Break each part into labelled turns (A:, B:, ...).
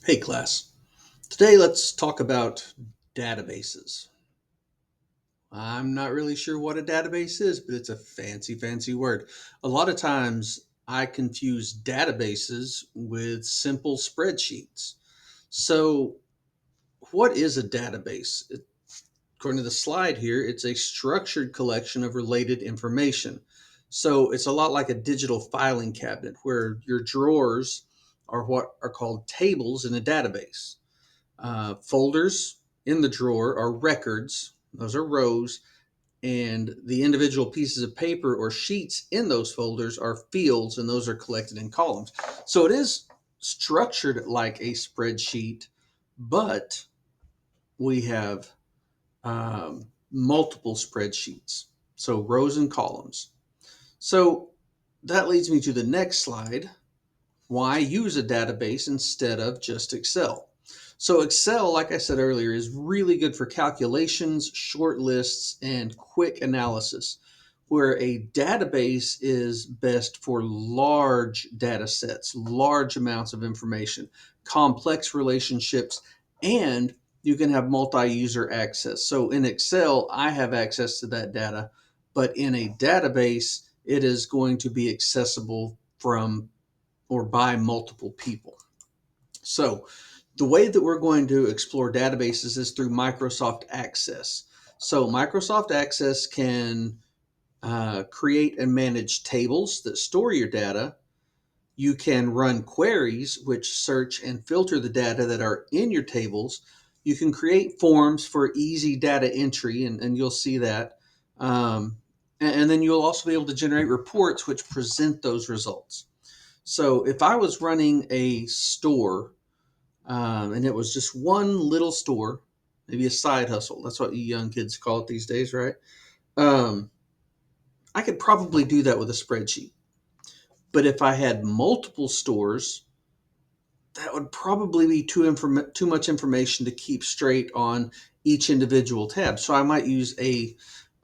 A: Hey class, today let's talk about databases. I'm not really sure what a database is, but it's a fancy word. A lot of times I confuse databases with simple spreadsheets. So, what is a database? According to the slide here, it's a structured collection of related information. So, it's a lot like a digital filing cabinet where your drawers are what are called tables in a database. Folders in the drawer are records, those are rows, and the individual pieces of paper or sheets in those folders are fields, and those are collected in columns. So it is structured like a spreadsheet, but we have multiple spreadsheets, so rows and columns. So that leads me to the next slide. Why use a database instead of just Excel? So Excel, like I said earlier, is really good for calculations, short lists, and quick analysis, where a database is best for large data sets, large amounts of information, complex relationships, and you can have multi-user access. So in Excel, I have access to that data, but in a database, it is going to be accessible from or by multiple people. So the way that we're going to explore databases is through Microsoft Access. So Microsoft Access can create and manage tables that store your data. You can run queries which search and filter the data that are in your tables. You can create forms for easy data entry, and you'll see that. And then you'll also be able to generate reports which present those results. So if I was running a store and it was just one little store, maybe a side hustle, that's what you young kids call it these days, right? Um, I could probably do that with a spreadsheet. But if I had multiple stores, that would probably be too much information to keep straight on each individual tab. So I might use a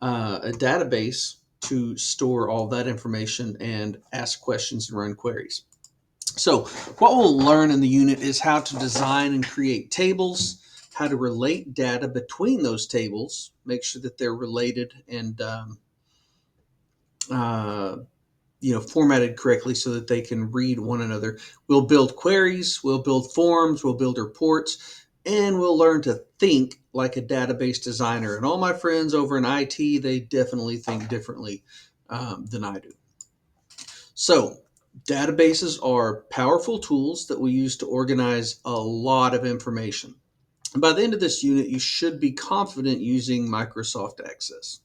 A: database to store all that information and ask questions and run queries. So what we'll learn in the unit is how to design and create tables, how to relate data between those tables, make sure that they're related and uh, formatted correctly so that they can read one another. We'll build queries, we'll build forms, we'll build reports, and we'll learn to think like a database designer. And all my friends over in IT, they definitely think differently than I do. So, databases are powerful tools that we use to organize a lot of information. And by the end of this unit, you should be confident using Microsoft Access.